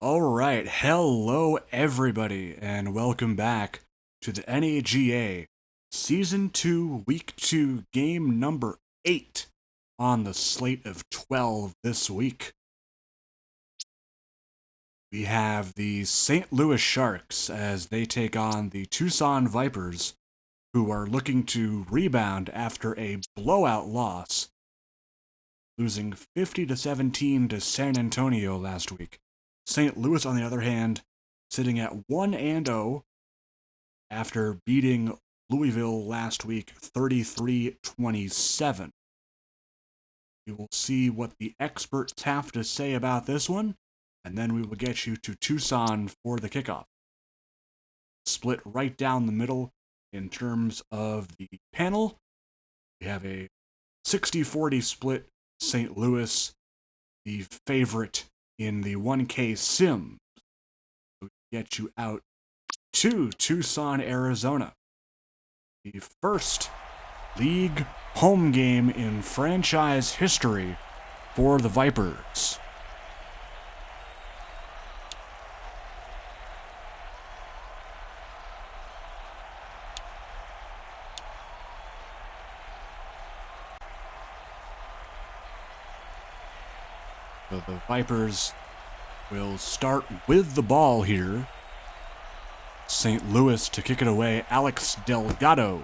Alright, hello everybody, and welcome back to the NAGA Season 2, Week 2, game number 8 on the slate of 12 this week. We have the St. Louis Sharks as they take on the Tucson Vipers, who are looking to rebound after a blowout loss, losing 50-17 to San Antonio last week. St. Louis, on the other hand, sitting at 1-0 after beating Louisville last week 33-27. We will see what the experts have to say about this one, and then we will get you to Tucson for the kickoff. Split right down the middle in terms of the panel. We have a 60-40 split. St. Louis, the favorite in the 1K sim. So we get you out to Tucson, Arizona. The first league home game in franchise history for the Vipers. So the Vipers will start with the ball here. St. Louis to kick it away. Alex Delgado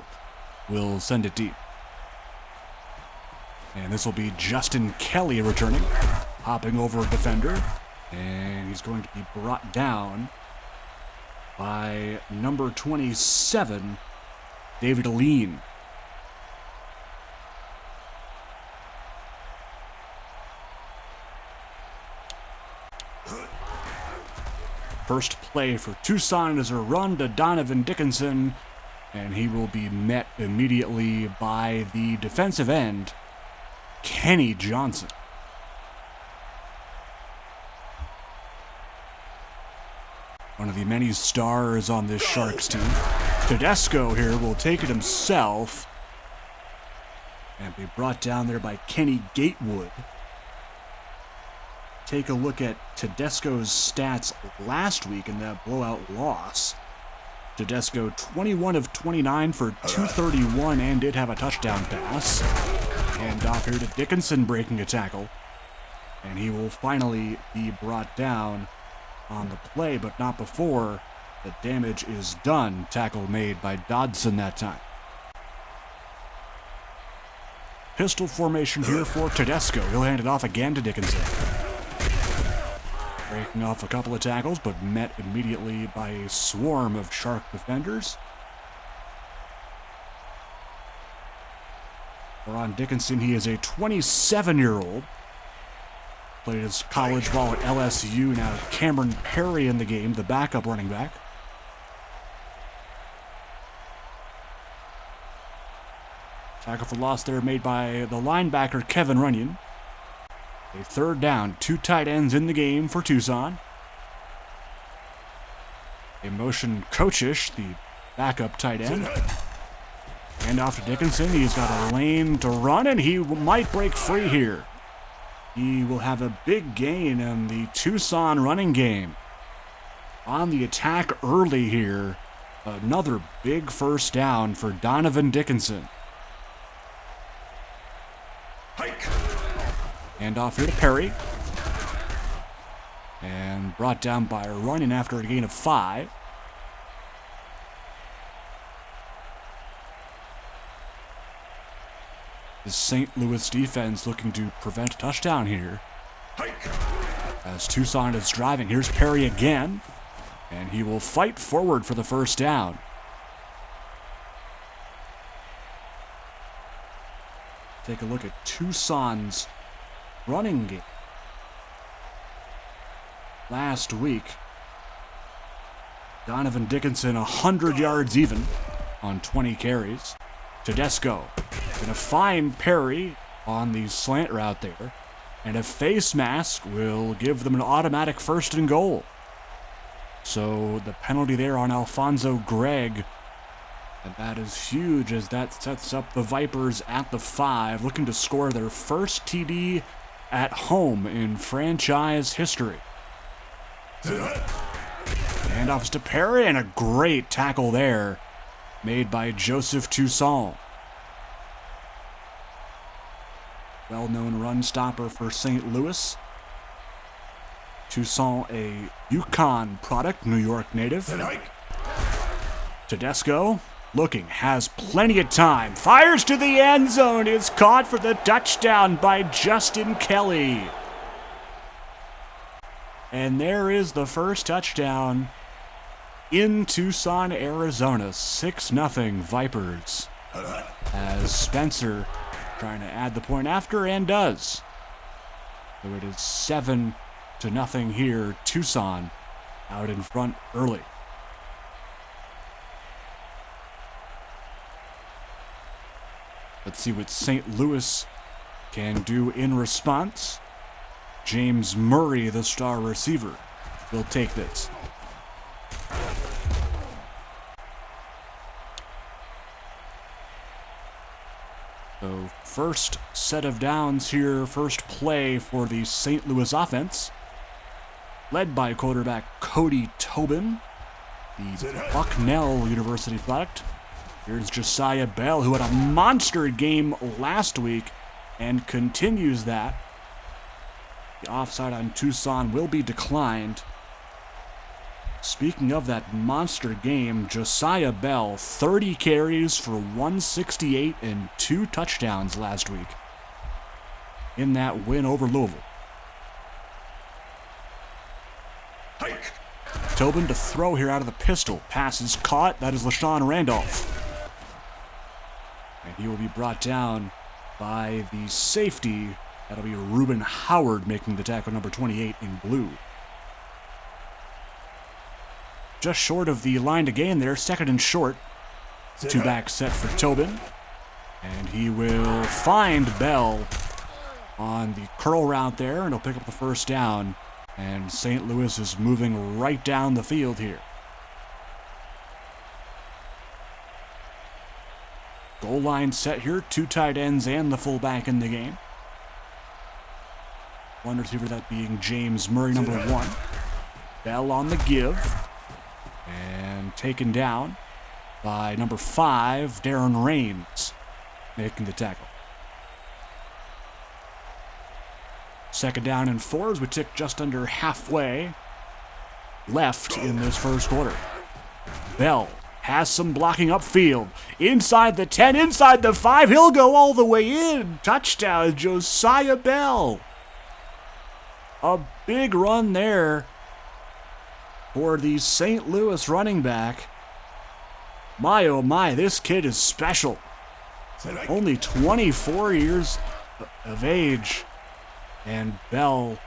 will send it deep. And this will be Justin Kelly returning, hopping over a defender. And he's going to be brought down by number 27, David Aline. First play for Tucson is a run to Donovan Dickinson, and he will be met immediately by the defensive end, Kenny Johnson. One of the many stars on this Sharks team. Tedesco here will take it himself and be brought down there by Kenny Gatewood. Take a look at Tedesco's stats last week in that blowout loss. Tedesco 21 of 29 for 231 and did have a touchdown pass. And off here to Dickinson breaking a tackle. And he will finally be brought down on the play, but not before the damage is done. Tackle made by Dodson that time. Pistol formation here for Tedesco. He'll hand it off again to Dickinson. Breaking off a couple of tackles, but met immediately by a swarm of Shark defenders. Ron Dickinson, he is a 27-year-old. Played his college ball at LSU. Now Cameron Perry in the game, the backup running back. Tackle for loss there made by the linebacker Kevin Runyon. A third down, 2 tight ends in the game for Tucson. A motion Coachish, the backup tight end. And off to Dickinson, he's got a lane to run, and he might break free here. He will have a big gain in the Tucson running game. On the attack early here, another big first down for Donovan Dickinson. And off here to Perry. And brought down by Runyon after a gain of 5. The St. Louis defense looking to prevent a touchdown here. As Tucson is driving, here's Perry again. And he will fight forward for the first down. Take a look at Tucson's running game. Last week, Donovan Dickinson 100 yards even on 20 carries. Tedesco gonna find Perry on the slant route there, and a face mask will give them an automatic 1st and goal. So the penalty there on Alfonso Gregg, and that is huge as that sets up the Vipers at the 5, looking to score their first TD at home in franchise history. Handoffs to Perry, and a great tackle there made by Joseph Tucson. Well-known run stopper for St. Louis. Tucson, a Yukon product, New York native. Tedesco, looking, has plenty of time. Fires to the end zone. Is caught for the touchdown by Justin Kelly. And there is the first touchdown in Tucson, Arizona. 6-0 Vipers. As Spencer trying to add the point after, and does. So it is 7-0 here. Tucson out in front early. Let's see what St. Louis can do in response. James Murray, the star receiver, will take this. So first set of downs here, first play for the St. Louis offense. Led by quarterback Cody Tobin, the Bucknell University product. Here's Josiah Bell, who had a monster game last week and continues that. The offside on Tucson will be declined. Speaking of that monster game, Josiah Bell, 30 carries for 168 and 2 touchdowns last week in that win over Louisville. Tobin to throw here out of the pistol. Pass is caught. That is LaShawn Randolph. And he will be brought down by the safety. That'll be Reuben Howard making the tackle, number 28 in blue. Just short of the line to gain there, second and short. Two-back set for Tobin. And he will find Bell on the curl route there, and he'll pick up the first down. And St. Louis is moving right down the field here. Goal line set here, 2 tight ends and the fullback in the game. One receiver, that being James Murray, number 1. Bell on the give. And taken down by number 5, Darren Raines, making the tackle. Second down and 4 as we tick just under halfway left in this first quarter. Bell has some blocking upfield. Inside the 10, inside the 5. He'll go all the way in. Touchdown, Josiah Bell. A big run there for the St. Louis running back. My, oh my, this kid is special. Only 24 years of age. And Bell,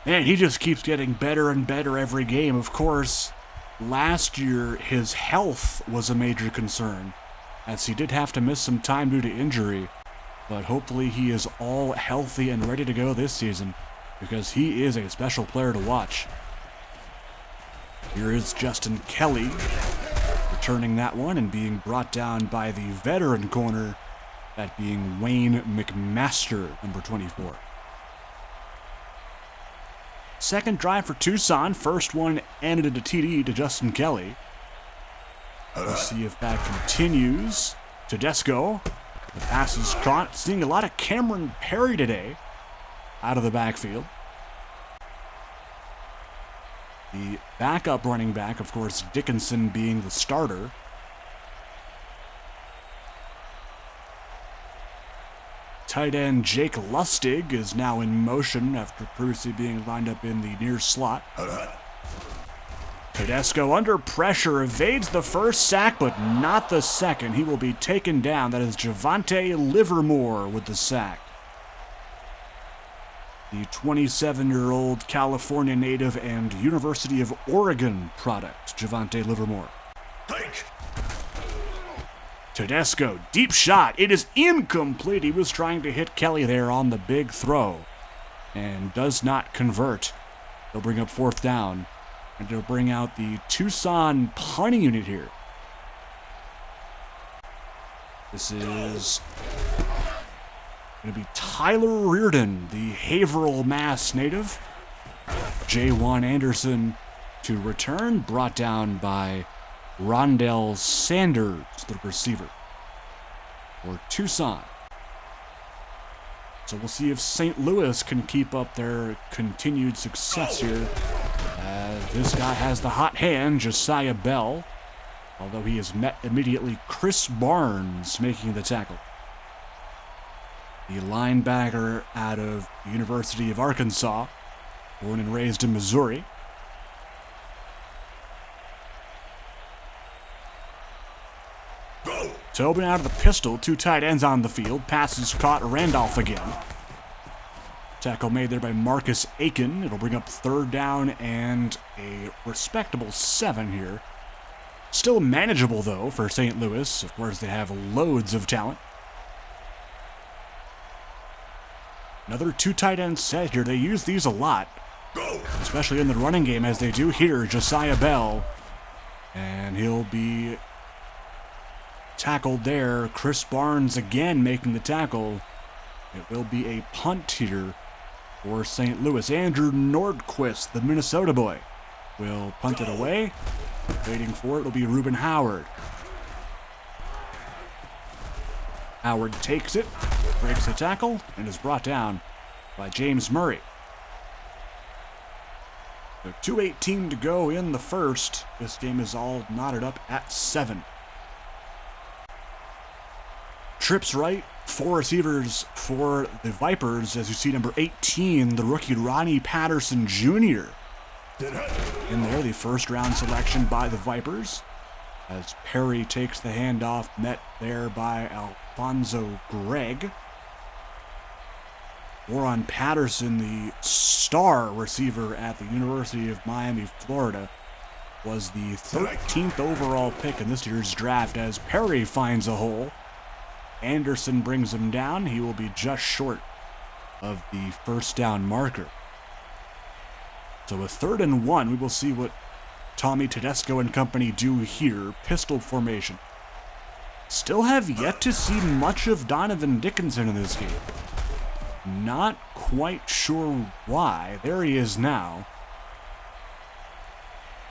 man, he just keeps getting better and better every game. Of course, last year his health was a major concern, as he did have to miss some time due to injury. But hopefully he is all healthy and ready to go this season, because he is a special player to watch. Here is Justin Kelly returning that one and being brought down by the veteran corner, that being Wayne McMaster, number 24. Second drive for Tucson. First one ended in a TD to Justin Kelly. We'll see if that continues. Tedesco. The pass is caught. Seeing a lot of Cameron Perry today out of the backfield. The backup running back, of course, Dickinson being the starter. Tight end Jake Lustig is now in motion after previously being lined up in the near slot. Tedesco under pressure, evades the first sack, but not the second. He will be taken down. That is Javante Livermore with the sack. The 27-year-old California native and University of Oregon product, Javante Livermore. Tedesco, deep shot. It is incomplete. He was trying to hit Kelly there on the big throw and does not convert. They'll bring up fourth down, and they'll bring out the Tucson punting unit here. This is going to be Tyler Reardon, the Haverhill, Mass native. J1 Anderson to return, brought down by Rondell Sanders, the receiver, for Tucson. So we'll see if St. Louis can keep up their continued success here. This guy has the hot hand, Josiah Bell, although he is met immediately. Chris Barnes making the tackle. The linebacker out of the University of Arkansas, born and raised in Missouri. To open out of the pistol, 2 tight ends on the field. Passes caught, Randolph again. Tackle made there by Marcus Aiken. It'll bring up 3rd down and a respectable 7 here. Still manageable, though, for St. Louis. Of course, they have loads of talent. Another 2 tight end set here. They use these a lot, especially in the running game, as they do here. Josiah Bell, and he'll be tackled there. Chris Barnes again making the tackle. It will be a punt here for St. Louis. Andrew Nordquist, the Minnesota boy, will punt it away. Waiting for it will be Reuben Howard. Howard takes it, breaks the tackle, and is brought down by James Murray. So 2:18 to go in the first. This game is all knotted up at 7. Trips right, 4 receivers for the Vipers, as you see number 18, the rookie Ronnie Patterson Jr. in there, the first-round selection by the Vipers, as Perry takes the handoff, met there by Alfonso Gregg. Warren Patterson, the star receiver at the University of Miami, Florida, was the 13th overall pick in this year's draft, as Perry finds a hole. Anderson brings him down. He will be just short of the first down marker. So with 3rd and 1, we will see what Tommy Tedesco and company do here. Pistol formation. Still have yet to see much of Donovan Dickinson in this game. Not quite sure why. There he is now.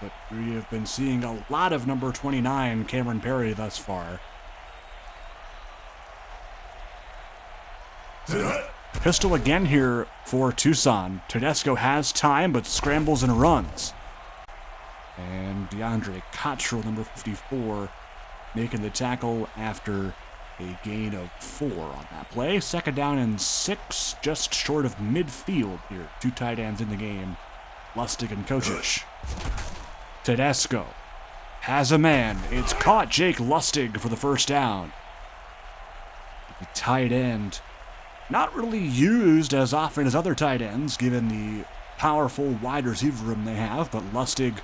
But we have been seeing a lot of number 29, Cameron Perry, thus far. Pistol again here for Tucson. Tedesco has time, but scrambles and runs. And DeAndre Cottrell, number 54, making the tackle after a gain of 4 on that play. 2nd down and 6, just short of midfield here. 2 tight ends in the game, Lustig and Kochich. Tedesco has a man. It's caught, Jake Lustig for the first down. The tight end, not really used as often as other tight ends, given the powerful wide receiver room they have, but Lustig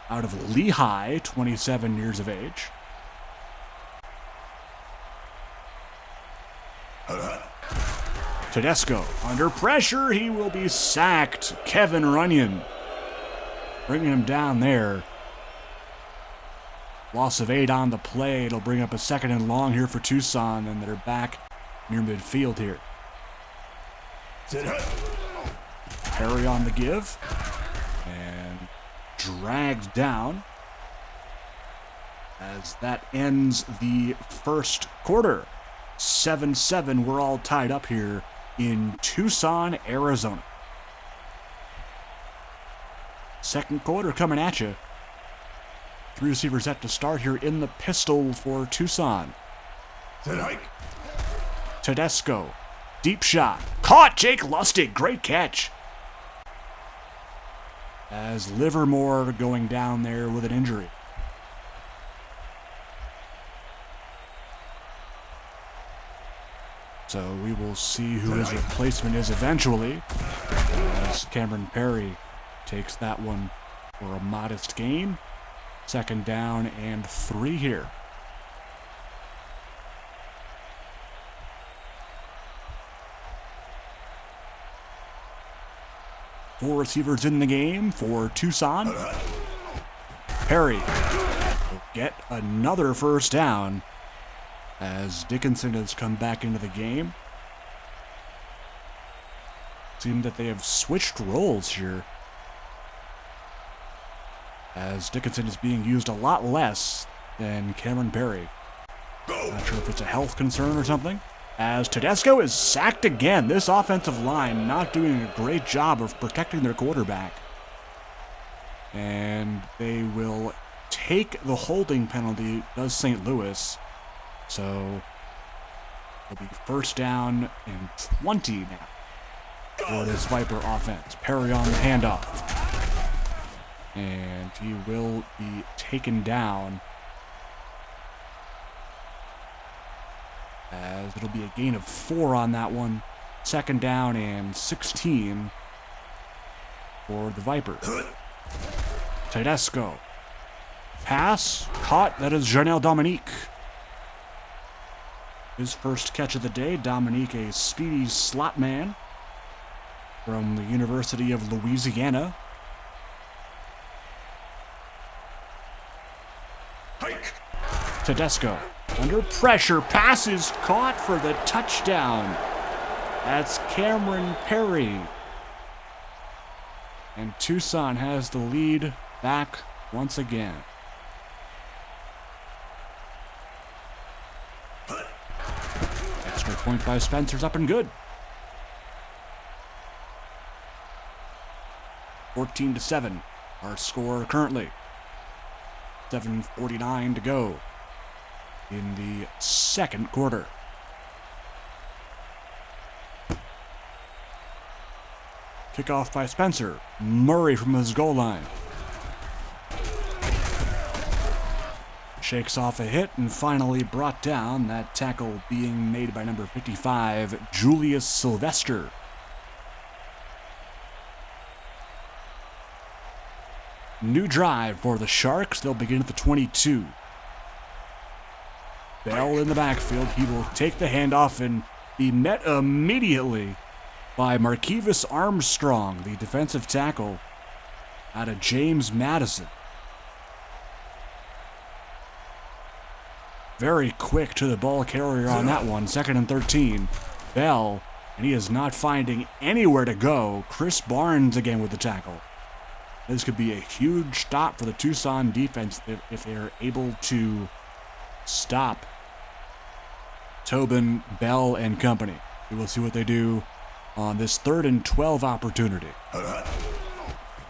out of Lehigh, 27 years of age. Tedesco under pressure. He will be sacked. Kevin Runyon bringing him down there. Loss of 8 on the play. It'll bring up a 2nd and long here for Tucson, and they're back near midfield here. Perry on the give. And dragged down as that ends the first quarter. 7-7. We're all tied up here in Tucson, Arizona. Second quarter coming at you. 3 receivers set to start here in the pistol for Tucson. Tedesco. Deep shot. Caught, Jake Lustig. Great catch. As Livermore going down there with an injury. So we will see who his replacement is eventually, as Cameron Perry takes that one for a modest gain. 2nd down and 3 here. Four receivers in the game for Tucson. Perry will get another first down as Dickinson has come back into the game. Seems that they have switched roles here as Dickinson is being used a lot less than Cameron Perry. Not sure if it's a health concern or something. As Tedesco is sacked again. This offensive line not doing a great job of protecting their quarterback. And they will take the holding penalty, does St. Louis. So it'll be first down and 20 now for this Viper offense. Perry on the handoff. And he will be taken down, as it'll be a gain of 4 on that one. Second down and 16 for the Vipers. Tedesco. Pass. Caught. That is Janelle Dominique. His first catch of the day. Dominique, a speedy slot man from the University of Louisiana. Tedesco. Under pressure. Passes caught for the touchdown. That's Cameron Perry. And Tucson has the lead back once again. Extra point by Spencer's up and good. 14-7, our score currently. 7:49 to go in the second quarter. Kickoff by Spencer. Murray from his goal line. Shakes off a hit and finally brought down. That tackle being made by number 55, Julius Sylvester. New drive for the Sharks. They'll begin at the 22. Bell in the backfield. He will take the handoff and be met immediately by Markevis Armstrong, the defensive tackle out of James Madison. Very quick to the ball carrier on that one. 2nd and 13. Bell, and he is not finding anywhere to go. Chris Barnes again with the tackle. This could be a huge stop for the Tucson defense if they're able to stop Tobin, Bell, and company. We will see what they do on this 3rd and 12 opportunity.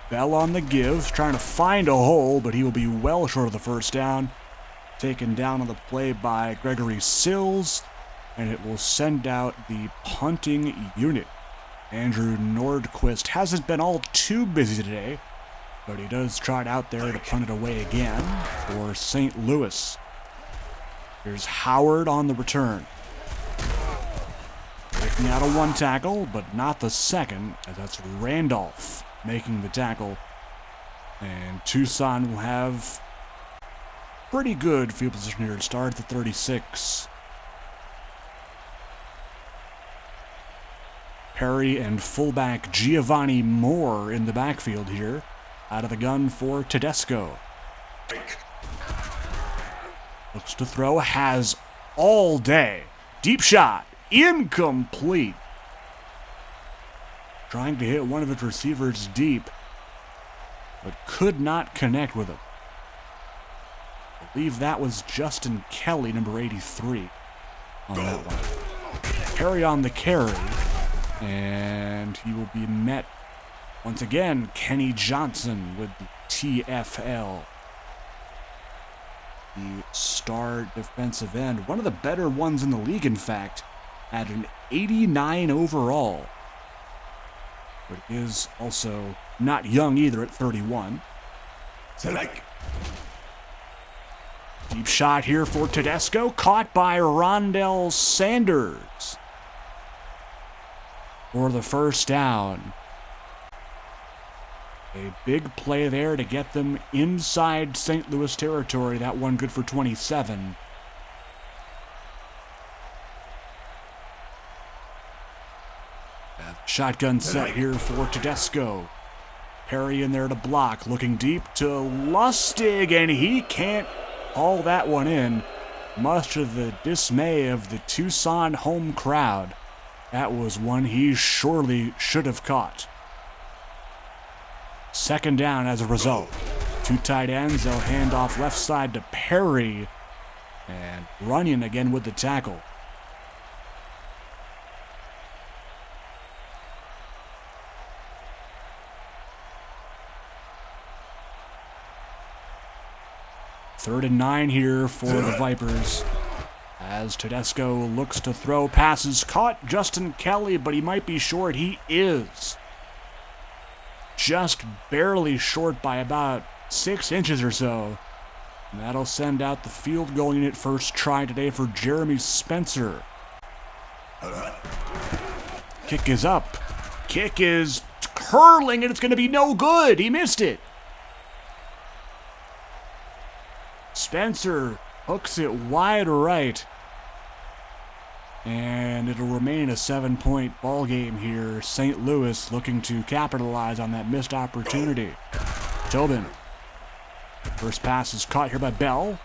Bell on the give, trying to find a hole, but he will be well short of the first down. Taken down on the play by Gregory Sills, and it will send out the punting unit. Andrew Nordquist hasn't been all too busy today, but he does trot out there to punt it away again for St. Louis. Here's Howard on the return. Breaking out of one tackle, but not the second, as that's Randolph making the tackle. And Tucson will have pretty good field position here to start at the 36. Perry and fullback Giovanni Moore in the backfield here. Out of the gun for Tedesco. Looks to throw, has all day. Deep shot, incomplete. Trying to hit one of its receivers deep, but could not connect with him. I believe that was Justin Kelly, number 83, on that one. Perry on the carry, and he will be met once again. Kenny Johnson with the TFL. The star defensive end. One of the better ones in the league, in fact, at an 89 overall. But he is also not young either at 31. Deep shot here for Tedesco. Caught by Rondell Sanders for the first down. A big play there to get them inside St. Louis territory. That one good for 27. Shotgun set here for Tedesco. Perry in there to block, looking deep to Lustig, and he can't haul that one in, much to the dismay of the Tucson home crowd. That was one he surely should have caught. Second down as a result. Two tight ends. They'll hand off left side to Perry. And Runyon again with the tackle. Third and 9 here for the Vipers. As Tedesco looks to throw, passes caught Justin Kelly, but he might be short. He is. Just barely short by about 6 inches or so. And that'll send out the field goal unit first try today for Jeremy Spencer. Kick is up. Kick is curling, and it's going to be no good. He missed it. Spencer hooks it wide right. And it'll remain a 7-point ball game here. St. Louis looking to capitalize on that missed opportunity. Tobin. First pass is caught here by Bell.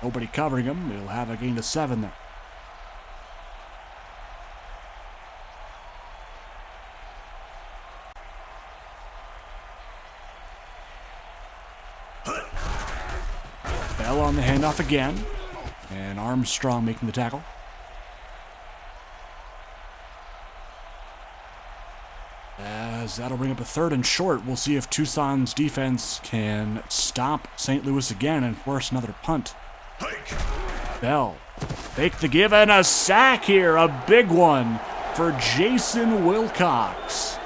Nobody covering him. It'll have a gain of 7 there. Bell on the handoff again. And Armstrong making the tackle. As that'll bring up a 3rd and short. We'll see if Tucson's defense can stop St. Louis again and force another punt. Bell. Fake the give and a sack here. A big one for Jason Wilcox.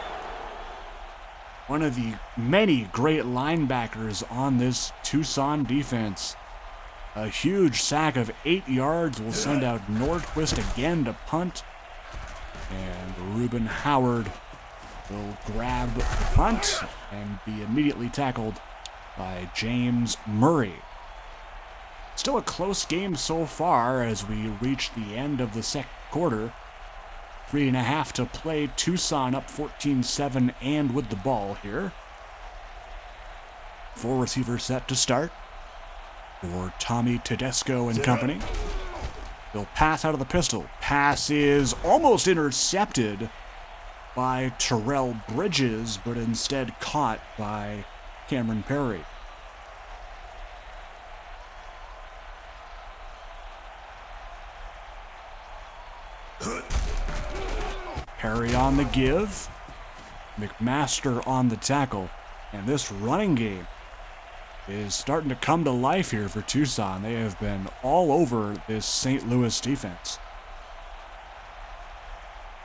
One of the many great linebackers on this Tucson defense. A huge sack of 8 yards will send out Nordquist again to punt. And Reuben Howard will grab the punt and be immediately tackled by James Murray. Still a close game so far as we reach the end of the second quarter. 3.5 to play. Tucson up 14-7 and with the ball here. 4 receivers set to start for Tommy Tedesco and company. They'll pass out of the pistol. Pass is almost intercepted by Terrell Bridges, but instead caught by Cameron Perry. Perry on the give. McMaster on the tackle. And this running game is starting to come to life here for Tucson. They have been all over this St. Louis defense,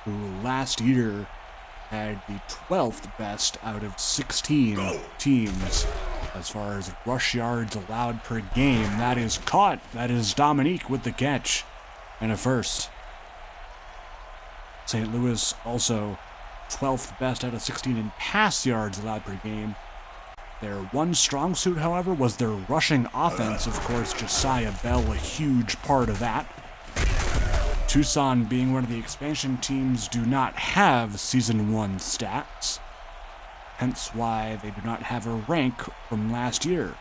who last year had the 12th best out of 16 teams as far as rush yards allowed per game. That is caught. That is Dominique with the catch and a first. St. Louis also 12th best out of 16 in pass yards allowed per game. Their one strong suit, however, was their rushing offense. Of course, Josiah Bell, a huge part of that. Tucson, being one of the expansion teams, do not have Season 1 stats, hence why they do not have a rank from last year.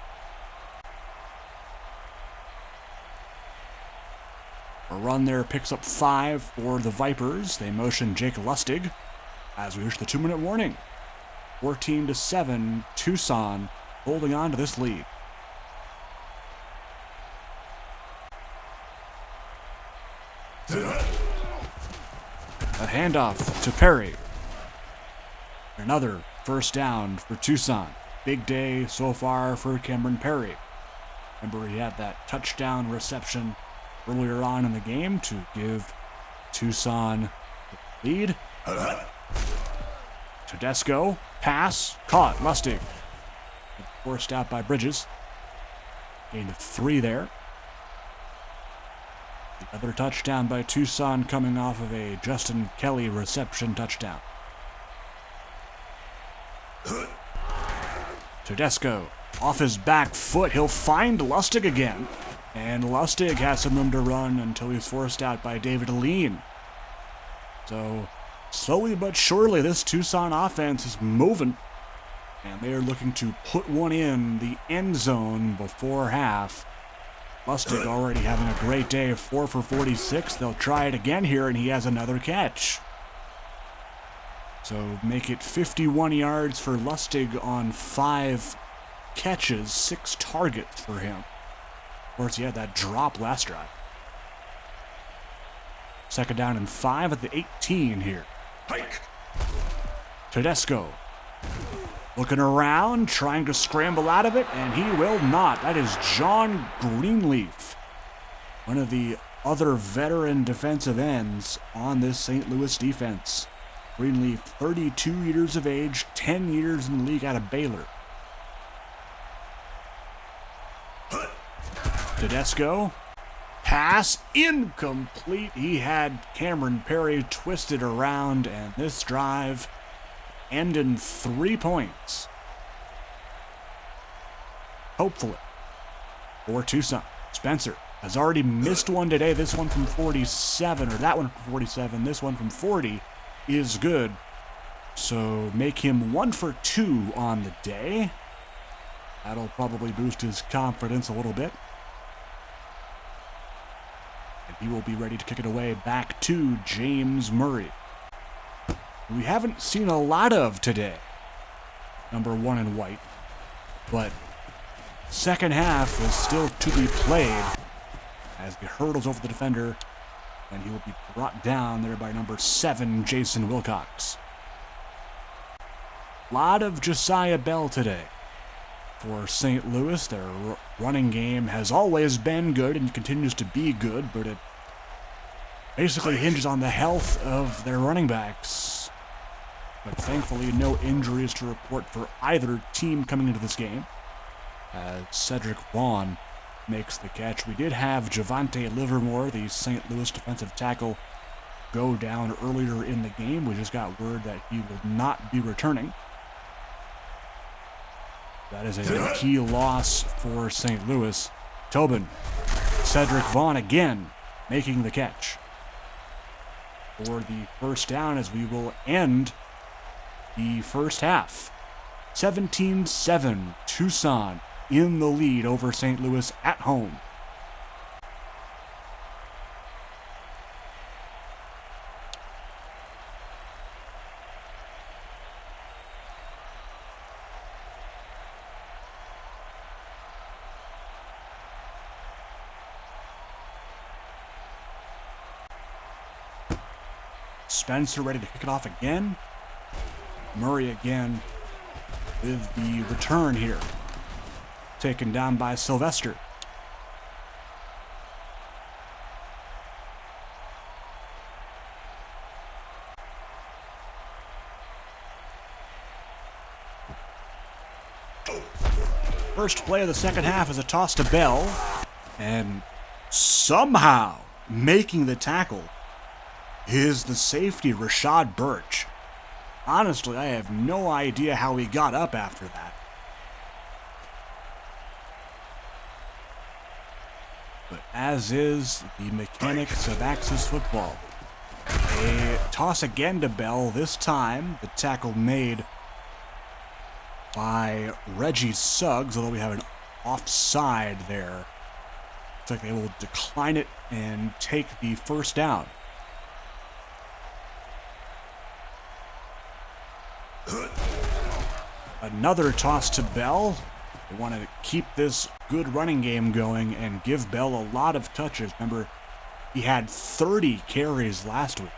A run there picks up 5 for the Vipers. They motion Jake Lustig as we reach the 2-minute warning. 14-7, Tucson holding on to this lead. A handoff to Perry. Another first down for Tucson. Big day so far for Cameron Perry. Remember, he had that touchdown reception earlier on in the game to give Tucson the lead. Tedesco, pass, caught, Lustig. Forced out by Bridges. Gain of 3 there. The other touchdown by Tucson coming off of a Justin Kelly reception touchdown. Tedesco, off his back foot, he'll find Lustig again. And Lustig has some room to run until he's forced out by David Aline. So, slowly but surely, this Tucson offense is moving. And they are looking to put one in the end zone before half. Lustig already having a great day, 4 for 46. They'll try it again here, and he has another catch. So make it 51 yards for Lustig on 5 catches, 6 targets for him. Of course, he had that drop last drive. Second down and 5 at the 18 here. Hike. Tedesco looking around, trying to scramble out of it, and he will not. That is John Greenleaf, one of the other veteran defensive ends on this St. Louis defense. Greenleaf, 32 years of age, 10 years in the league out of Baylor. Tedesco, pass incomplete. He had Cameron Perry twisted around, and this drive ended in 3 points. Hopefully, for Tucson. Spencer has already missed one today. This one from 47, or that one from 47. This one from 40 is good. So make him 1 for 2 on the day. That'll probably boost his confidence a little bit. And he will be ready to kick it away back to James Murray. We haven't seen a lot of today. Number 1 in white. But second half is still to be played as he hurdles over the defender, and he will be brought down there by number 7, Jason Wilcox. A lot of Josiah Bell today for St. Louis. Their running game has always been good and continues to be good, but it basically hinges on the health of their running backs. But thankfully, no injuries to report for either team coming into this game, as Cedric Vaughn makes the catch. We did have Javante Livermore, the St. Louis defensive tackle, go down earlier in the game. We just got word that he will not be returning. That is a key loss for St. Louis. Tobin, Cedric Vaughn again making the catch for the first down, as we will end the first half. 17-7, Tucson in the lead over St. Louis at home. Spencer ready to kick it off again. Murray again with the return here. Taken down by Sylvester. First play of the second half is a toss to Bell, and somehow making the tackle is the safety, Rashad Birch. Honestly, I have no idea how he got up after that. But as is the mechanics of Axis football. A toss again to Bell. This time, the tackle made by Reggie Suggs, although we have an offside there. Looks like they will decline it and take the first down. Another toss to Bell. They want to keep this good running game going and give Bell a lot of touches. Remember, he had 30 carries last week.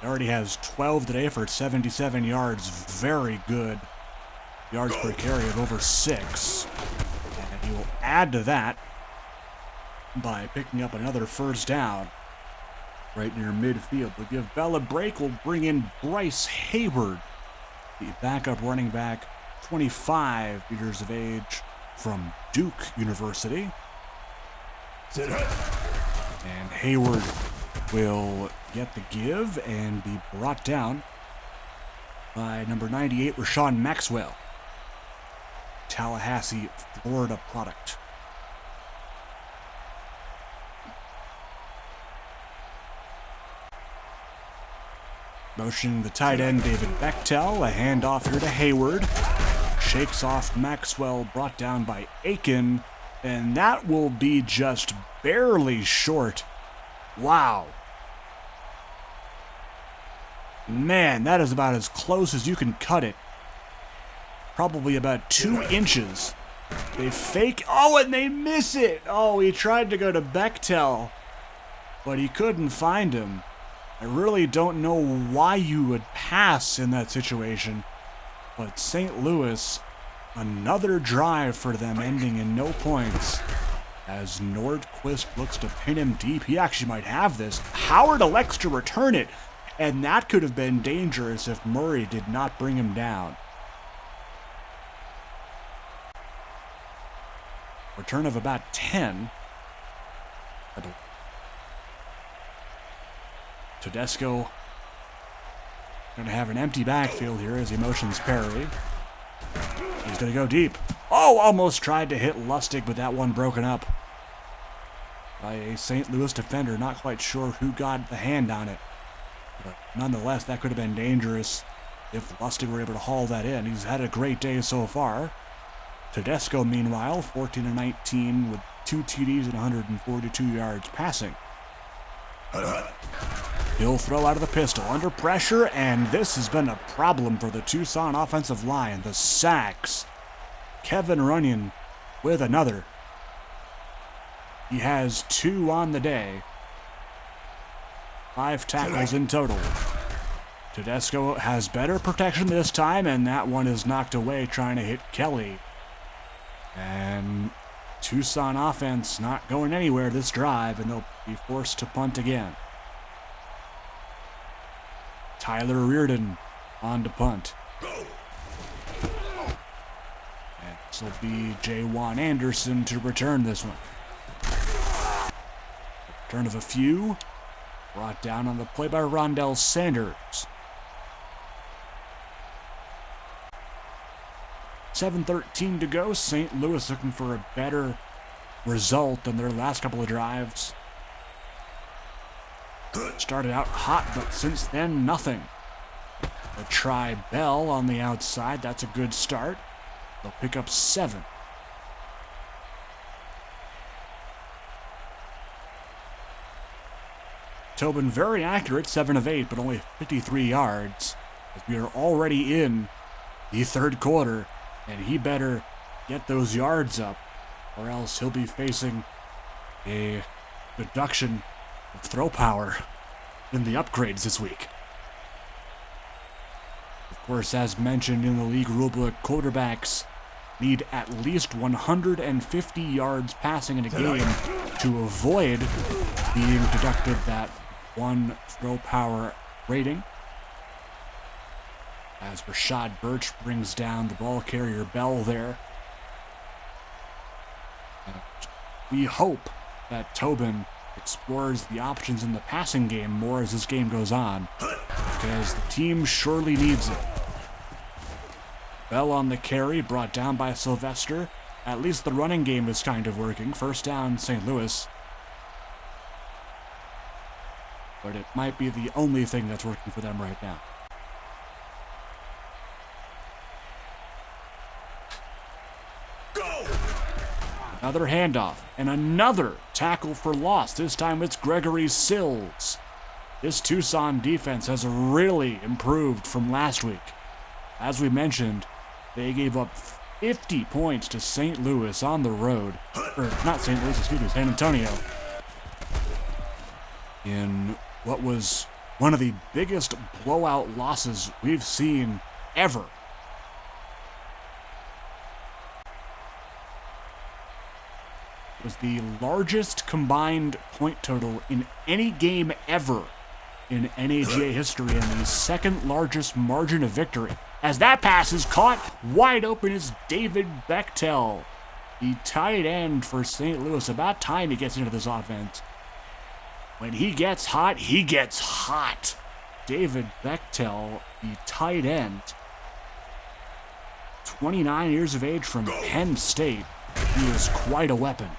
He already has 12 today for 77 yards. Very good yards per carry of over 6. And he will add to that by picking up another first down right near midfield. We'll give Bell a break. We'll bring in Bryce Hayward, the backup running back, 25 years of age, from Duke University. And Hayward will get the give and be brought down by number 98, Rashawn Maxwell, Tallahassee, Florida product. Motioning the tight end, David Bechtel. A handoff here to Hayward. Shakes off Maxwell, brought down by Aiken. And that will be just barely short. Wow. Man, that is about as close as you can cut it. probably about 2 inches. They fake. Oh, and they miss it. Oh, he tried to go to Bechtel, but he couldn't find him. I really don't know why you would pass in that situation, but St. Louis, another drive for them ending in no points. As Nordquist looks to pin him deep, he actually might have this. Howard elects to return it, and that could have been dangerous if Murray did not bring him down. Return of about 10. Tedesco going to have an empty backfield here as he motions Perry. He's going to go deep. Oh, almost tried to hit Lustig, but that one broken up by a St. Louis defender. Not quite sure who got the hand on it, but nonetheless, that could have been dangerous if Lustig were able to haul that in. He's had a great day so far. Tedesco, meanwhile, 14-19 with 2 TDs and 142 yards passing. He'll throw out of the pistol under pressure, and this has been a problem for the Tucson offensive line. The sacks. Kevin Runyon with another. He has 2 on the day. 5 tackles in total. Tedesco has better protection this time, and that one is knocked away trying to hit Kelly. And Tucson offense not going anywhere this drive, and they'll be forced to punt again. Tyler Reardon on to punt. And this will be Jaywan Anderson to return this one. Return of a few. Brought down on the play by Rondell Sanders. 7:13 to go. St. Louis looking for a better result than their last couple of drives. Started out hot, but since then, nothing. A try Bell on the outside. That's a good start. They'll pick up 7. Tobin very accurate, 7 of 8, but only 53 yards. As we are already in the third quarter, and he better get those yards up, or else he'll be facing a reduction of throw power in the upgrades this week. Of course, as mentioned in the league rulebook, quarterbacks need at least 150 yards passing in a game to avoid being deducted that 1 throw power rating. As Rashad Birch brings down the ball carrier Bell there. And we hope that Tobin explores the options in the passing game more as this game goes on, because the team surely needs it. Bell on the carry, brought down by Sylvester. At least the running game is kind of working. First down, St. Louis. But it might be the only thing that's working for them right now. Another handoff, and another tackle for loss. This time it's Gregory Sills. This Tucson defense has really improved from last week. As we mentioned, they gave up 50 points to St. Louis on the road. Or, not St. Louis, excuse me, San Antonio. In what was one of the biggest blowout losses we've seen ever. Was the largest combined point total in any game ever in NAGA history, and the second largest margin of victory. As that pass is caught, wide open is David Bechtel, the tight end for St. Louis. About time he gets into this offense. When he gets hot, he gets hot. David Bechtel, the tight end, 29 years of age from Penn State. He is quite a weapon.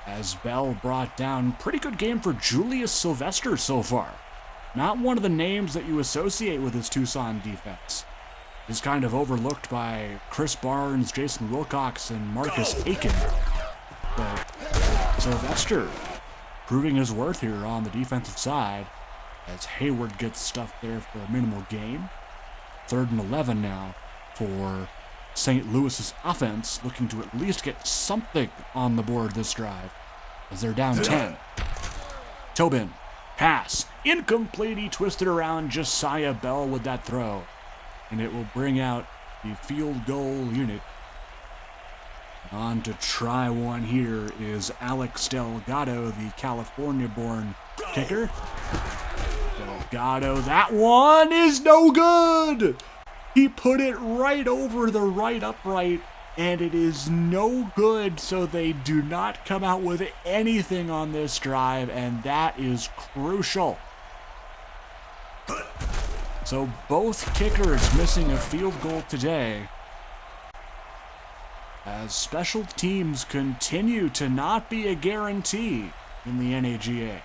As Bell brought down, pretty good game for Julius Sylvester so far. Not one of the names that you associate with his Tucson defense. He's kind of overlooked by Chris Barnes, Jason Wilcox, and Marcus Aiken. But Sylvester proving his worth here on the defensive side as Hayward gets stuffed there for a minimal gain. 3rd and 11 now for St. Louis's offense, looking to at least get something on the board this drive, as they're down 10. Tobin, pass, incomplete. He twisted around Josiah Bell with that throw, and it will bring out the field goal unit. On to try one here is Alex Delgado, the California-born kicker. Delgado, that one is no good! He put it right over the right upright, and it is no good, so they do not come out with anything on this drive, and that is crucial. So both kickers missing a field goal today, as special teams continue to not be a guarantee in the NAGA.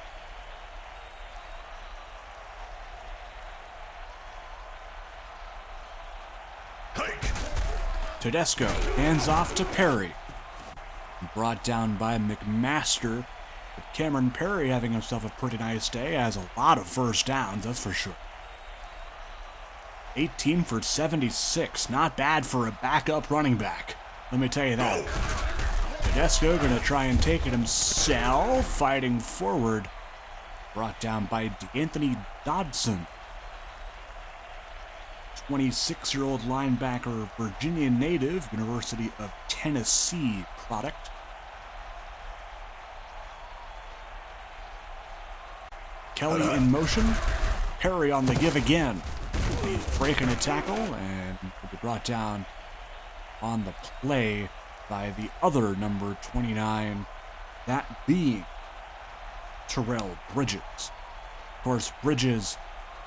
Tedesco hands off to Perry. Brought down by McMaster. But Cameron Perry having himself a pretty nice day, has a lot of first downs, that's for sure. 18 for 76, not bad for a backup running back. Let me tell you that. Tedesco gonna try and take it himself, fighting forward. Brought down by D'Anthony Dodson. 26-year-old linebacker, Virginia native, University of Tennessee product. Kelly in motion. Perry on the give again. He's breaking a tackle and will be brought down on the play by the other number 29, that being Terrell Bridges. Of course, Bridges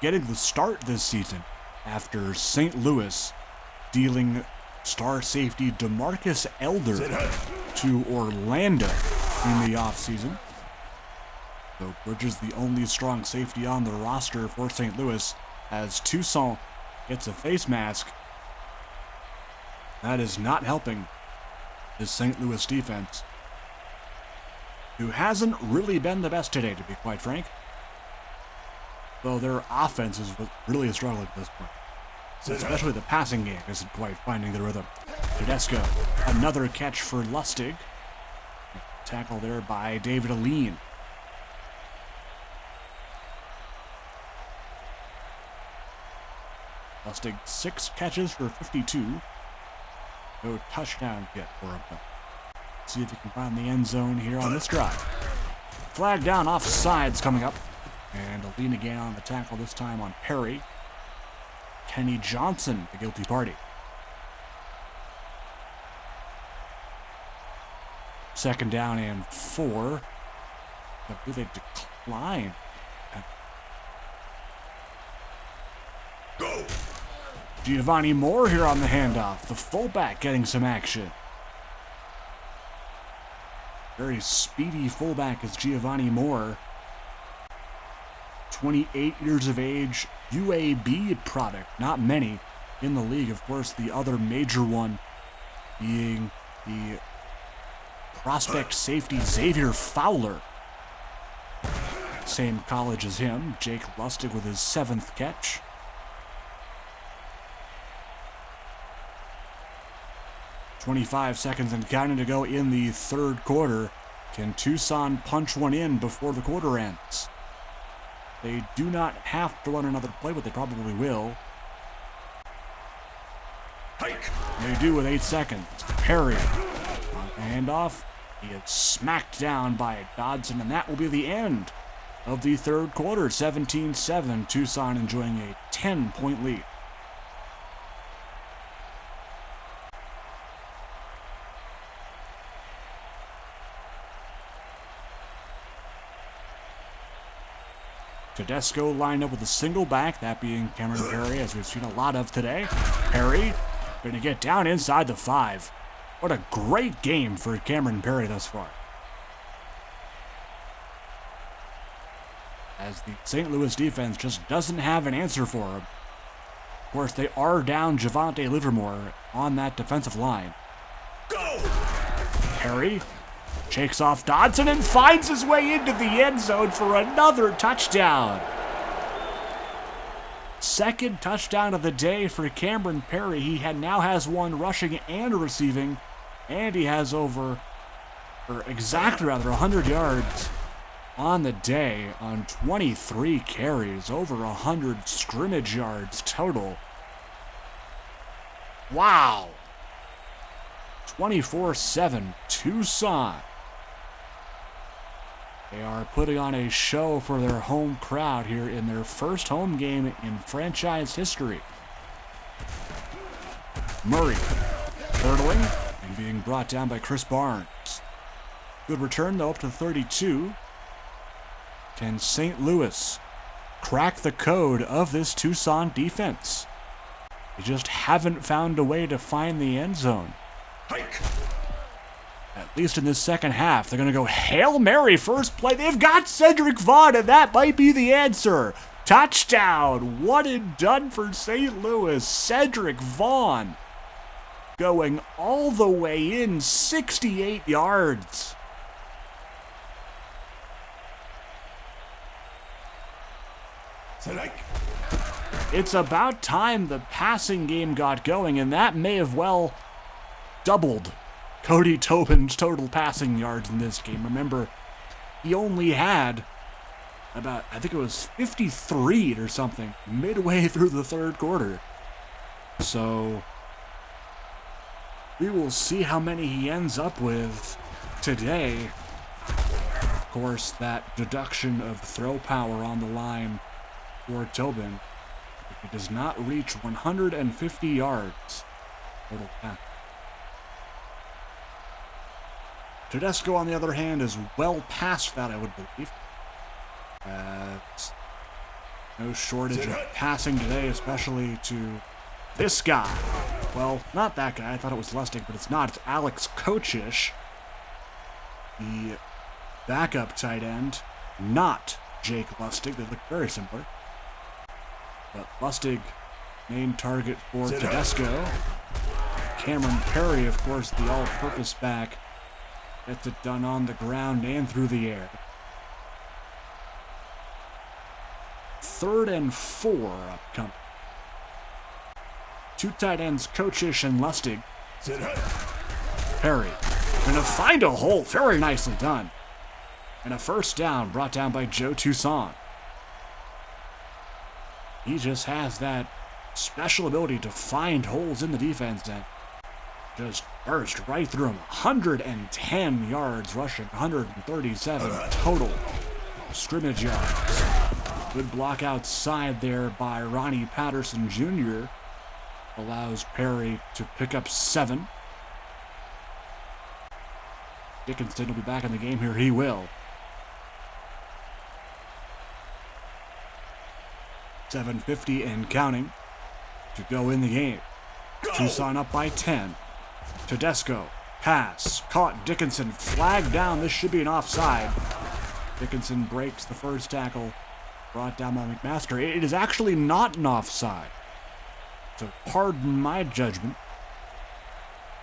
getting the start this season after St. Louis dealing star safety DeMarcus Elder to Orlando in the offseason. So Bridges the only strong safety on the roster for St. Louis, as Tucson gets a face mask. That is not helping this St. Louis defense, who hasn't really been the best today, to be quite frank. Though their offense is really struggling at this point. Especially the passing game isn't quite finding the rhythm. Tedesco, another catch for Lustig. Tackle there by David Aline. Lustig 6 catches for 52. No touchdown yet for him. See if he can find the end zone here on this drive. Flag down, offsides coming up. And Aline again on the tackle, this time on Perry. Kenny Johnson, the guilty party. Second down and 4. I believe they decline. Go! Giovanni Moore here on the handoff. The fullback getting some action. Very speedy fullback is Giovanni Moore. 28 years of age, UAB product. Not many in the league. Of course, the other major one being the prospect safety Xavier Fowler. Same college as him. Jake Lustig with his 7th catch. .25 seconds and counting to go in the third quarter. Can Tucson punch one in before the quarter ends? They do not have to run another play, but they probably will. They do with 8 seconds. Perry on the handoff. He is smacked down by Dodson, and that will be the end of the third quarter. 17-7. Tucson enjoying a 10-point lead. Tedesco lined up with a single back, that being Cameron Perry, as we've seen a lot of today. Perry going to get down inside the 5. What a great game for Cameron Perry thus far. As the St. Louis defense just doesn't have an answer for him. Of course, they are down Javonte Livermore on that defensive line. Go! Perry shakes off Dodson and finds his way into the end zone for another touchdown. Second touchdown of the day for Cameron Perry. He now has one rushing and receiving, and he has exactly 100 yards on the day on 23 carries, over 100 scrimmage yards total. Wow. 24-7 Tucson. They are putting on a show for their home crowd here in their first home game in franchise history. Murray hurdling and being brought down by Chris Barnes. Good return though, up to 32. Can St. Louis crack the code of this Tucson defense? They just haven't found a way to find the end zone. Hike. At least in this second half, they're going to go Hail Mary first play. They've got Cedric Vaughn, and that might be the answer. Touchdown. One and done for St. Louis. Cedric Vaughn going all the way in, 68 yards. It's about time the passing game got going, and that may have well doubled Cody Tobin's total passing yards in this game. Remember, he only had about, I think it was 53 or something, midway through the third quarter. So, we will see how many he ends up with today. Of course, that deduction of throw power on the line for Tobin. If he does not reach 150 yards total pass. Tedesco, on the other hand, is well past that, I would believe. No shortage of passing today, especially to this guy. Well, not that guy. I thought it was Lustig, but it's not. It's Alex Kochish, the backup tight end, not Jake Lustig. They look very similar. But Lustig, main target for Tedesco. Cameron Perry, of course, the all-purpose back. Gets it done on the ground and through the air. 3rd and 4 upcoming. Two tight ends, Kochish and Lustig. Perry gonna find a hole. Very nicely done. And a first down brought down by Joe Tucson. He just has that special ability to find holes in the defense and just burst right through him. 110 yards rushing, 137 total scrimmage yards. Good block outside there by Ronnie Patterson Jr. Allows Perry to pick up 7. Dickinson will be back in the game here. He will. 7:50 and counting to go in the game. Tucson up by 10. Tedesco, pass, caught Dickinson, flagged down. This should be an offside. Dickinson breaks the first tackle, brought down by McMaster. It is actually not an offside. So pardon my judgment.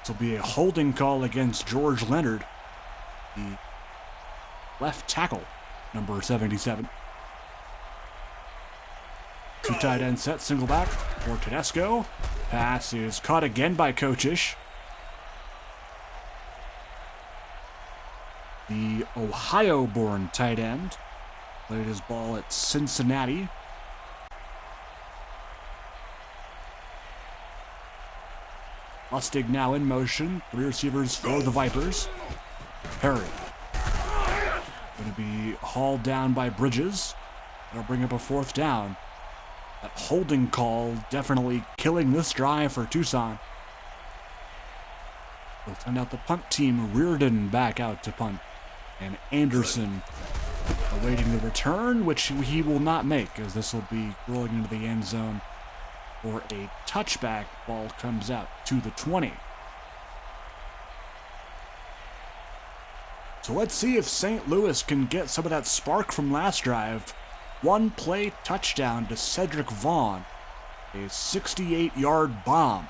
This will be a holding call against George Leonard, the left tackle, number 77. Two tight end set, single back for Tedesco. Pass is caught again by Kochish. The Ohio-born tight end played his ball at Cincinnati. Lustig now in motion. 3 receivers for the Vipers. Perry going to be hauled down by Bridges. That'll bring up a 4th down. That holding call definitely killing this drive for Tucson. They'll send out the punt team. Reardon back out to punt. And Anderson awaiting the return, which he will not make, as this will be rolling into the end zone for a touchback. Ball comes out to the 20. So let's see if St. Louis can get some of that spark from last drive. 1 play touchdown to Cedric Vaughn. A 68-yard bomb.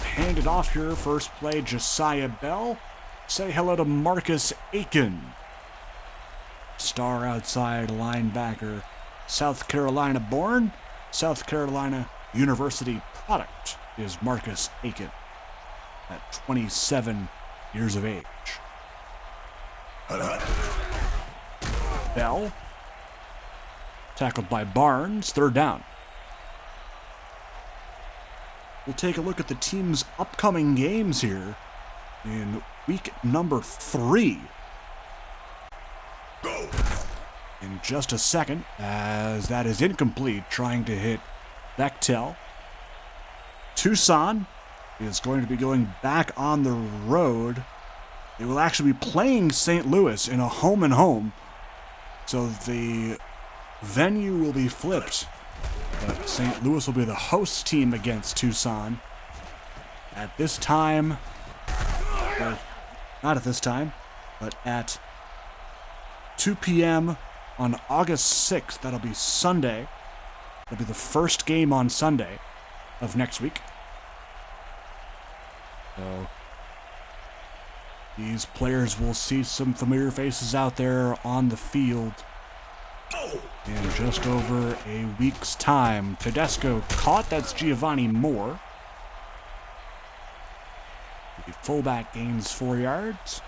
Handed off here, first play, Josiah Bell. Say hello to Marcus Aiken. Star outside linebacker South Carolina born, South Carolina University product is Marcus Aiken at 27 years of age. Bell, tackled by Barnes, third down. We'll take a look at the team's upcoming games here in week number 3. Go. In just a second, as that is incomplete, trying to hit Bechtel. Tucson is going to be going back on the road. They will actually be playing St. Louis in a home-and-home, so the venue will be flipped. But St. Louis will be the host team against Tucson. At this time, well, not at this time, but at 2 p.m. on August 6th. That'll be Sunday. That'll be the first game on Sunday of next week. So these players will see some familiar faces out there on the field in just over a week's time. Tedesco caught. That's Giovanni Moore. The fullback gains 4 yards.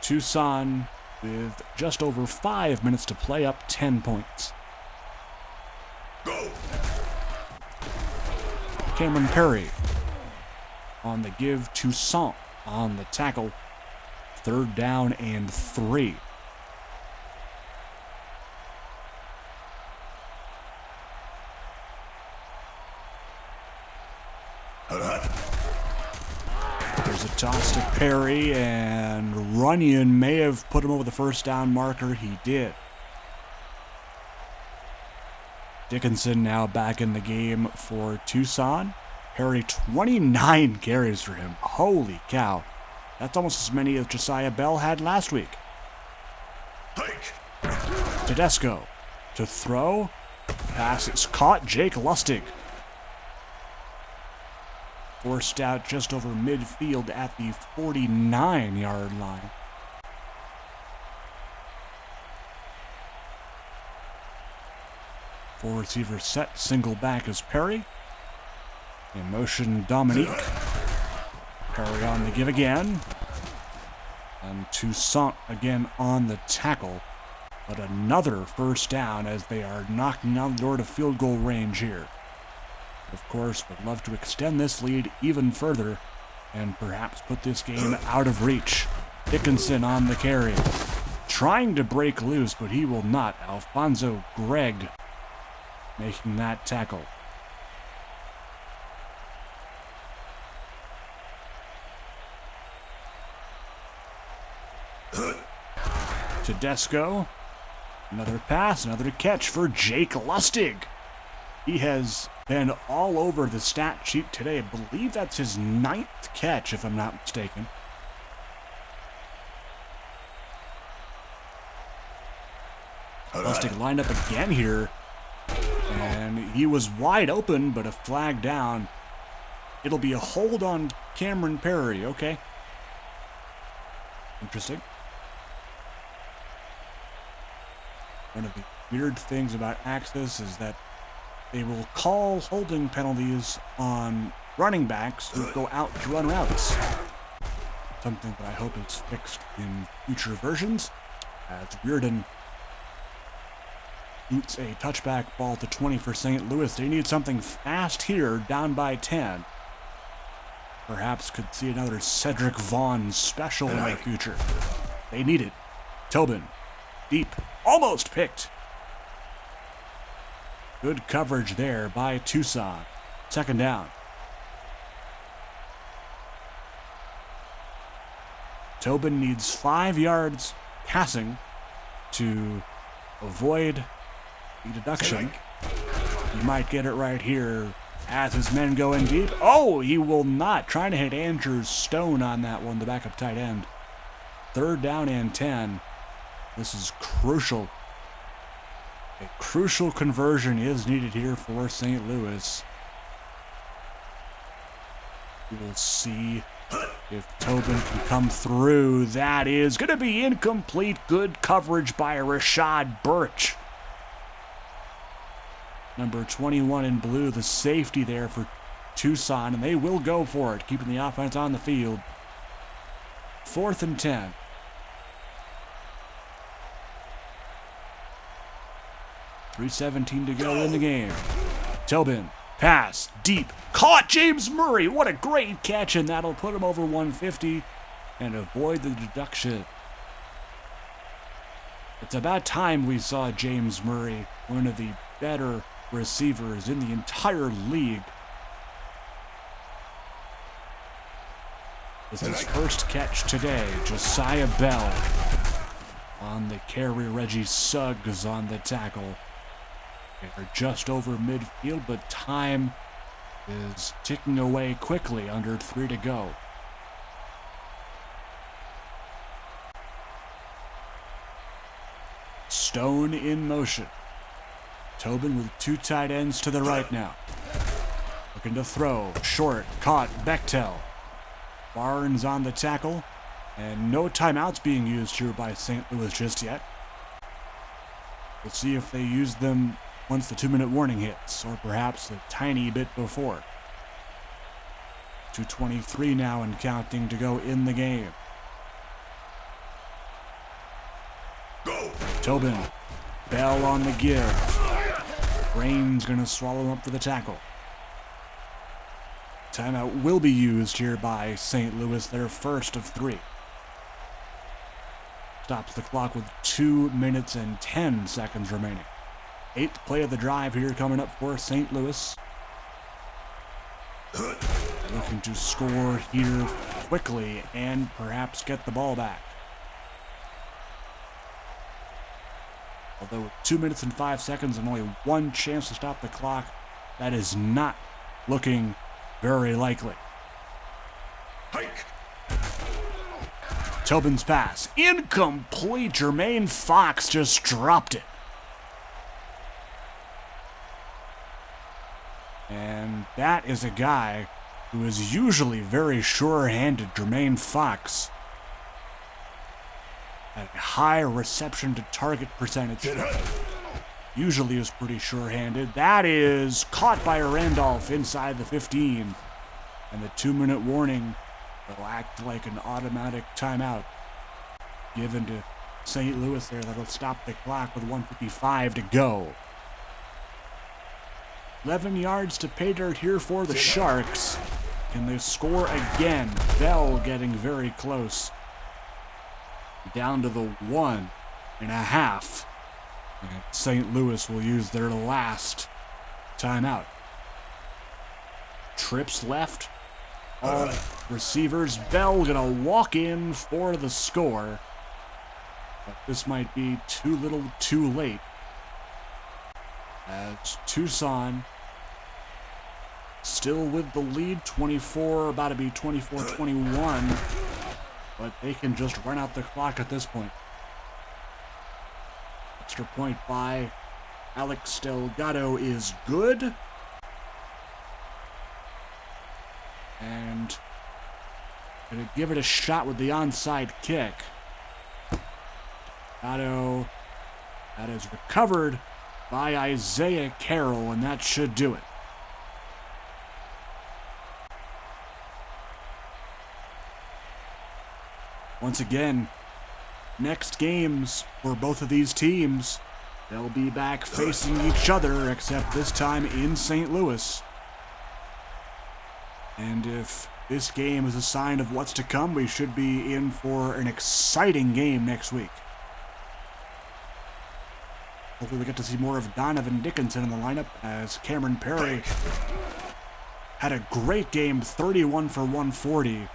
Tucson with just over 5 minutes to play, up 10 points. Go. Cameron Perry on the give. Tucson on the tackle. Third down and 3. There's a toss to Perry, and Runyon may have put him over the first down marker. He did. Dickinson now back in the game for Tucson. Perry, 29 carries for him. Holy cow. That's almost as many as Josiah Bell had last week. Tedesco to throw. Pass is caught. Jake Lustig forced out just over midfield at the 49-yard line. Four receiver set. Single back is Perry. In motion, Dominique. Perry on the give again. And Toussaint again on the tackle. But another first down as they are knocking on the door to field goal range here. Of course, would love to extend this lead even further and perhaps put this game out of reach. Dickinson on the carry. Trying to break loose, but he will not. Alfonso Gregg making that tackle. Tedesco. Another pass, another catch for Jake Lustig. He has been all over the stat sheet today. I believe that's his 9th catch, if I'm not mistaken. Lustig lined up again here, and he was wide open, but a flag down. It'll be a hold on Cameron Perry. Okay. Interesting. One of the weird things about Axis is that they will call holding penalties on running backs who go out to run routes. Something that I hope is fixed in future versions. As Reardon boots a touchback ball to 20 for St. Louis. They need something fast here, down by 10. Perhaps could see another Cedric Vaughn special in the future. They need it. Tobin, deep, almost picked. Good coverage there by Tucson. Second down. Tobin needs 5 yards passing to avoid the deduction. He might get it right here as his men go in deep. Oh, he will not. Trying to hit Andrew Stone on that one, the backup tight end. Third down and 10. This is crucial. A crucial conversion is needed here for St. Louis. We will see If Tobin can come through, that is going to be incomplete. Good coverage by Rashad Birch. Number 21 in blue, the safety there for Tucson, and they will go for it, keeping the offense on the field. 4th and 10. .317 to go in the game. Tobin, pass, deep, caught James Murray. What a great catch, and that'll put him over 150 and avoid the deduction. It's about time we saw James Murray, one of the better receivers in the entire league. This is his first catch today. Josiah Bell on the carry. Reggie Suggs on the tackle. They're just over midfield, but time is ticking away quickly. Under 3 to go. Stone in motion. Tobin with 2 tight ends to the right now. Looking to throw. Short. Caught. Bechtel. Barnes on the tackle. And no timeouts being used here by St. Louis just yet. We'll see if they use them once the 2-minute warning hits, or perhaps a tiny bit before. 2:23 now and counting to go in the game. Go. Tobin. Bell on the give. Rain's going to swallow him up for the tackle. Timeout will be used here by St. Louis, their first of 3. Stops the clock with 2 minutes and 10 seconds remaining. 8th play of the drive here coming up for St. Louis. Looking to score here quickly and perhaps get the ball back. Although with 2 minutes and 5 seconds and only 1 chance to stop the clock, that is not looking very likely. Hike. Tobin's pass. Incomplete. Jermaine Fox just dropped it. And that is a guy who is usually very sure-handed. Jermaine Fox had a high reception to target percentage. Usually is pretty sure-handed. That is caught by Randolph inside the 15. And the 2-minute warning will act like an automatic timeout given to St. Louis there. That'll stop the clock with 1:55 to go. 11 yards to pay dirt here for the Sharks. Can they score again? Bell getting very close. Down to the 1.5. And St. Louis will use their last timeout. Trips left. All receivers. Bell gonna walk in for the score. But this might be too little too late. As Tucson still with the lead, 24, about to be 24-21. But they can just run out the clock at this point. Extra point by Alex Delgado is good. And gonna give it a shot with the onside kick. Delgado, that is recovered by Isaiah Carroll, and that should do it. Once again, next games for both of these teams, they'll be back facing each other, except this time in St. Louis. And if this game is a sign of what's to come, we should be in for an exciting game next week. Hopefully we get to see more of Donovan Dickinson in the lineup, as Cameron Perry had a great game, 31 for 140.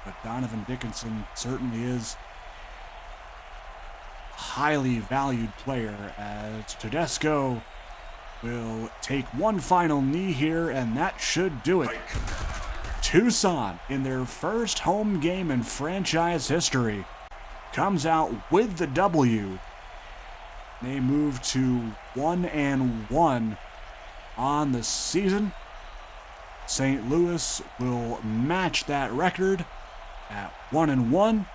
But Donovan Dickinson certainly is a highly valued player, as Tedesco will take one final knee here, and that should do it. Tucson, in their first home game in franchise history, comes out with the W. They move to 1-1 on the season. St. Louis will match that record at 1-1.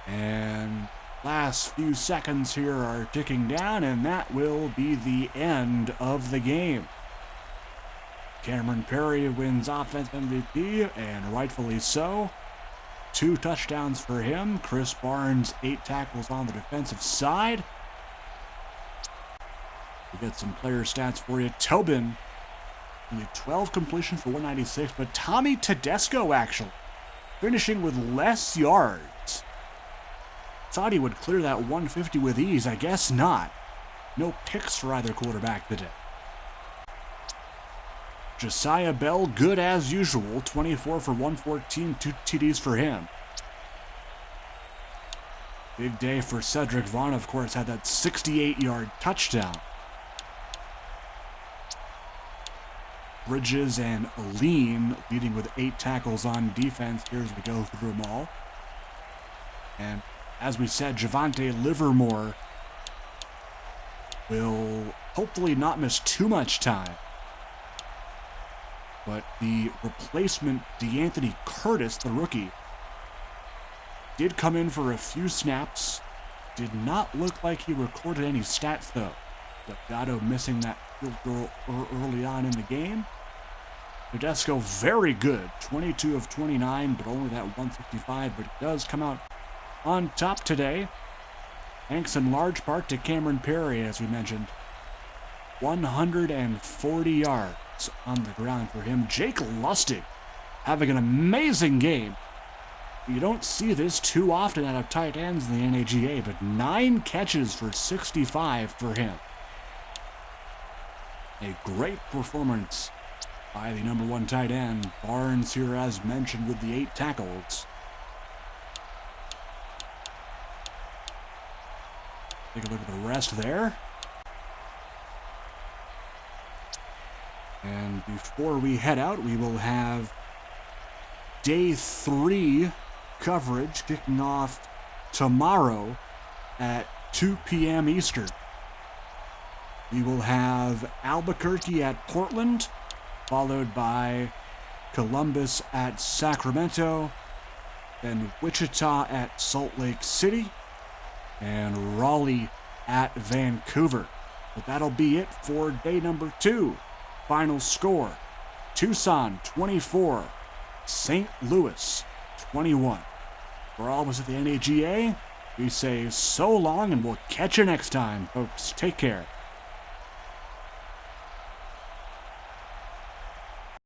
And last few seconds here are ticking down, and that will be the end of the game. Cameron Perry wins Offense MVP, and rightfully so. 2 touchdowns for him. Chris Barnes, 8 tackles on the defensive side. We get some player stats for you. Tobin, only 12 completions for 196, but Tommy Tedesco actually finishing with less yards. Thought he would clear that 150 with ease. I guess not. No picks for either quarterback today. Josiah Bell, good as usual. 24 for 114, 2 TDs for him. Big day for Cedric Vaughn, of course, had that 68-yard touchdown. Bridges and Aline leading with 8 tackles on defense here as we go through them all. And as we said, Javonte Livermore will hopefully not miss too much time. But the replacement, DeAnthony Curtis, the rookie, did come in for a few snaps. Did not look like he recorded any stats, though. Delgado missing that field goal early on in the game. Tedesco, very good. 22 of 29, but only that 165. But he does come out on top today. Thanks in large part to Cameron Perry, as we mentioned. 140 yards on the ground for him. Jake Lustig having an amazing game. You don't see this too often out of tight ends in the NAGA, but 9 catches for 65 for him. A great performance by the number 1 tight end. Barnes here, as mentioned, with the 8 tackles. Take a look at the rest there. And before we head out, we will have day 3 coverage kicking off tomorrow at 2 p.m. Eastern. We will have Albuquerque at Portland, followed by Columbus at Sacramento, then Wichita at Salt Lake City, and Raleigh at Vancouver. But that'll be it for day number 2. Final score, Tucson 24, St. Louis 21. For all of us at the NAGA, we say so long, and we'll catch you next time, folks. Take care.